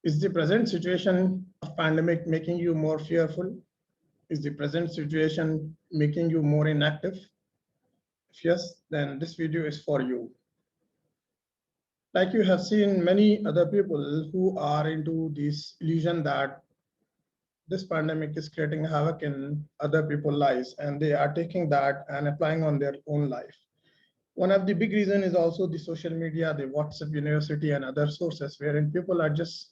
Is the present situation of pandemic making you more fearful? Is the present situation making you more inactive? If yes, then this video is for you. Like you have seen many other people who are into this illusion that this pandemic is creating havoc in other people's lives, and they are taking that and applying on their own life. One of the big reasons is also the social media, the WhatsApp University and other sources wherein people are just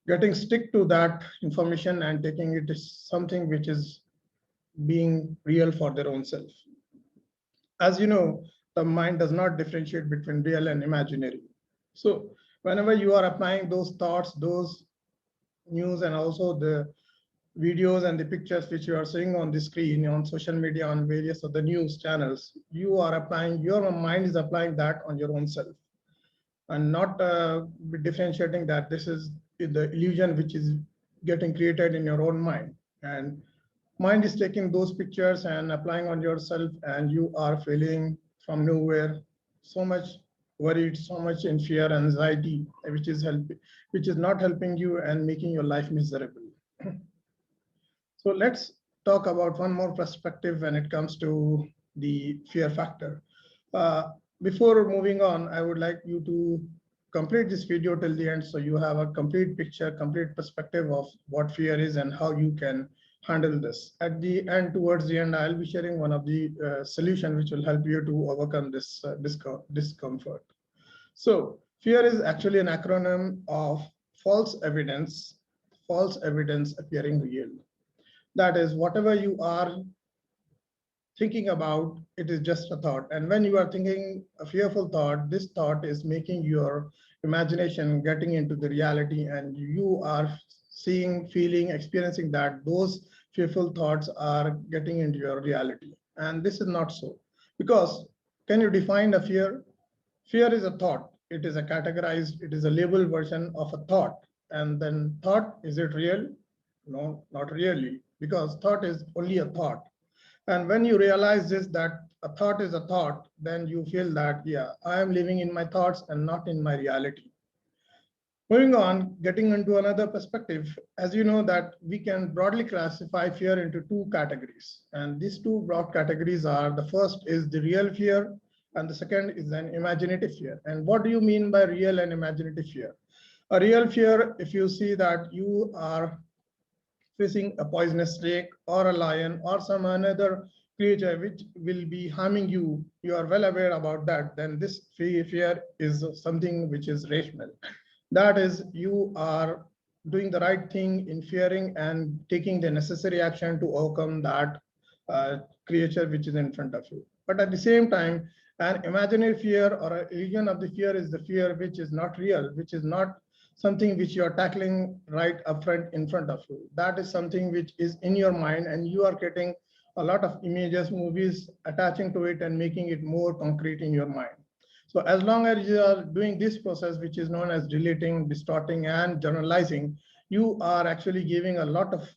getting stick to that information and taking it as something which is being real for their own self. As you know, the mind does not differentiate between real and imaginary. So whenever you are applying those thoughts, those news, and also the videos and the pictures which you are seeing on the screen, on social media, on various other news channels, you are applying, your mind is applying that on your own self, and not differentiating that this is the illusion which is getting created in your own mind. And mind is taking those pictures and applying on yourself, and you are feeling from nowhere so much worried, so much in fear, anxiety, which is not helping you and making your life miserable. So let's talk about one more perspective when it comes to the fear factor. Uh, Before moving on, I would like you to complete this video till the end so you have a complete picture, complete perspective of what fear is and how you can handle this. At the end, towards the end, I'll be sharing one of the solution which will help you to overcome this discomfort. So fear is actually an acronym of false evidence appearing real. That is, whatever you are thinking about, it is just a thought. And when you are thinking a fearful thought, this thought is making your imagination getting into the reality, and you are seeing, feeling, experiencing that those fearful thoughts are getting into your reality. And this is not so. Because can you define a fear? Fear is a thought. It is a categorized, it is a labeled version of a thought. And then thought, is it real? No, not really, because thought is only a thought. And when you realize this, that a thought is a thought, then you feel that, yeah, I am living in my thoughts and not in my reality. Moving on, getting into another perspective, as you know that we can broadly classify fear into two categories. And these two broad categories are, the first is the real fear, and the second is an imaginative fear. And what do you mean by real and imaginative fear? A real fear, if you see that you are facing a poisonous snake or a lion or some another creature which will be harming you, you are well aware about that, then this fear is something which is rational. That is, you are doing the right thing in fearing and taking the necessary action to overcome that creature which is in front of you. But at the same time, an imaginary fear or a illusion of the fear is the fear which is not real, which is not something which you are tackling right up front in front of you. That is something which is in your mind, and you are getting a lot of images, movies attaching to it and making it more concrete in your mind. So as long as you are doing this process, which is known as deleting, distorting, and generalizing, you are actually giving a lot of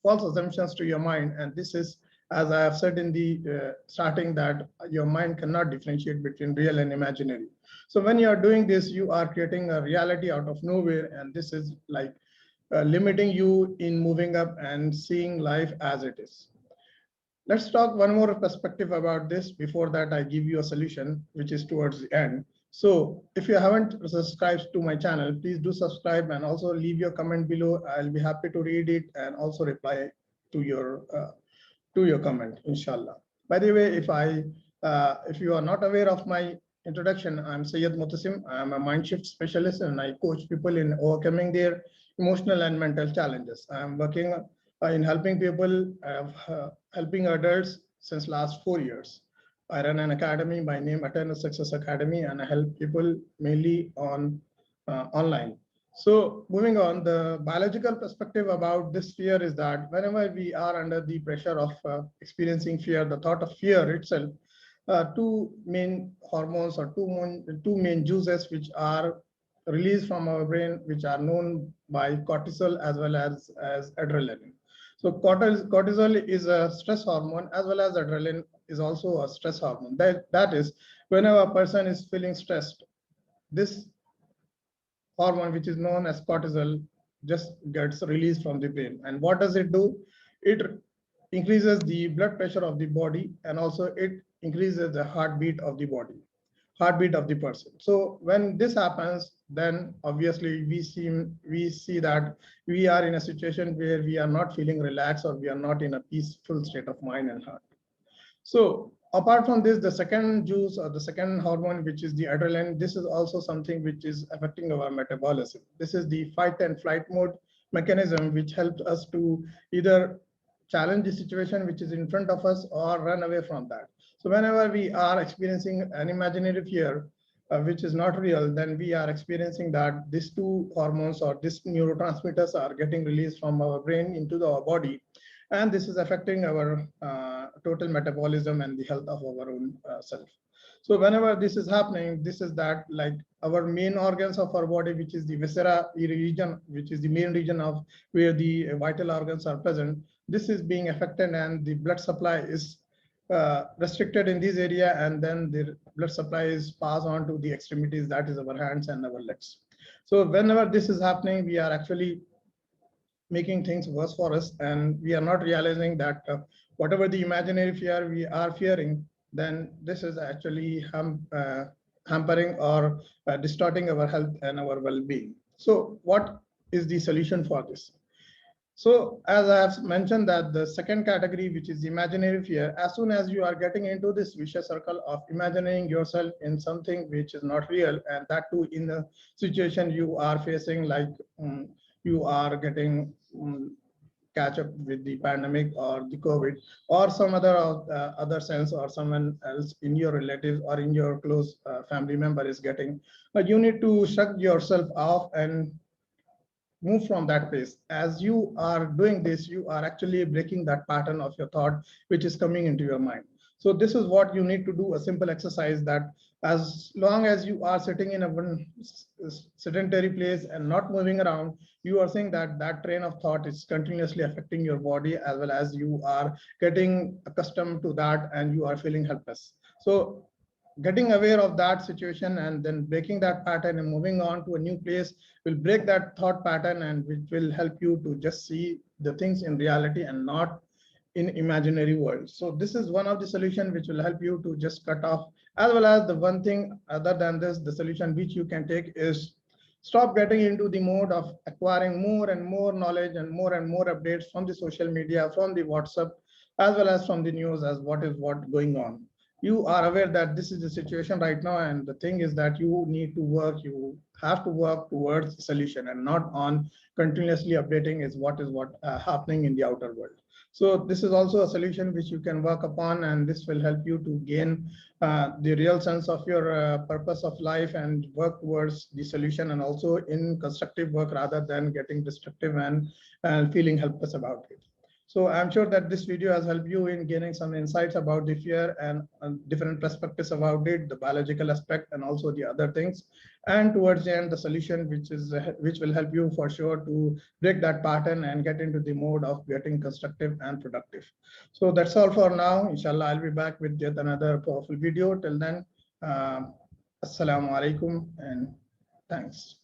false assumptions to your mind. And this is, as I have said in the starting, that your mind cannot differentiate between real and imaginary. So when you are doing this, you are creating a reality out of nowhere, and this is like limiting you in moving up and seeing life as it is. Let's talk one more perspective about this. Before that, I give you a solution, which is towards the end. So if you haven't subscribed to my channel, please do subscribe and also leave your comment below. I'll be happy to read it and also reply to your comment, inshallah. By the way, if you are not aware of my introduction, I'm Syed Mutasim. I'm a mind shift specialist, and I coach people in overcoming their emotional and mental challenges. I'm working in helping people, helping adults since last 4 years. I run an academy by name Eternal Success Academy, and I help people mainly on online. So moving on, the biological perspective about this fear is that whenever we are under the pressure of experiencing fear, the thought of fear itself, two main hormones or two main juices which are released from our brain, which are known by cortisol as well as adrenaline. So cortisol is a stress hormone, as well as adrenaline is also a stress hormone. That is, whenever a person is feeling stressed, this hormone which is known as cortisol just gets released from the brain. And what does it do? It increases the blood pressure of the body, and also it increases the heartbeat of the body, heartbeat of the person. So when this happens, then obviously we see that we are in a situation where we are not feeling relaxed, or we are not in a peaceful state of mind and heart. So apart from this, the second juice or the second hormone, which is the adrenaline, this is also something which is affecting our metabolism. This is the fight and flight mode mechanism, which helps us to either challenge the situation which is in front of us or run away from that. So whenever we are experiencing an imaginary fear, which is not real, then we are experiencing that these two hormones or these neurotransmitters are getting released from our brain into our body, and this is affecting our total metabolism and the health of our own self. So whenever this is happening, this is that like our main organs of our body, which is the viscera region, which is the main region of where the vital organs are present, this is being affected, and the blood supply is restricted in this area, and then the blood supply is passed on to the extremities, that is our hands and our legs. So whenever this is happening, we are actually making things worse for us, and we are not realizing that whatever the imaginary fear we are fearing, then this is actually hampering or distorting our health and our well-being. So what is the solution for this? So as I have mentioned that the second category, which is imaginary fear, as soon as you are getting into this vicious circle of imagining yourself in something which is not real, and that too in the situation you are facing, like you are getting catch up with the pandemic or the COVID or some other sense, or someone else in your relatives or in your close family member is getting, but you need to shut yourself off and move from that place. As you are doing this, you are actually breaking that pattern of your thought which is coming into your mind. So this is what you need to do, a simple exercise, that as long as you are sitting in a one sedentary place and not moving around, you are seeing that that train of thought is continuously affecting your body, as well as you are getting accustomed to that and you are feeling helpless. So getting aware of that situation and then breaking that pattern and moving on to a new place will break that thought pattern, and which will help you to just see the things in reality and not in imaginary world. So this is one of the solution which will help you to just cut off, as well as the one thing other than this, the solution which you can take is stop getting into the mode of acquiring more and more knowledge and more updates from the social media, from the WhatsApp, as well as from the news, as what going on. You are aware that this is the situation right now, and the thing is that you need to work, you have to work towards the solution and not on continuously updating is what happening in the outer world. So this is also a solution which you can work upon, and this will help you to gain the real sense of your purpose of life and work towards the solution, and also in constructive work rather than getting destructive and feeling helpless about it. So I'm sure that this video has helped you in gaining some insights about the fear and different perspectives about it, the biological aspect and also the other things. And towards the end, the solution, which will help you for sure to break that pattern and get into the mode of getting constructive and productive. So that's all for now. Inshallah, I'll be back with yet another powerful video. Till then, Assalamu alaikum and thanks.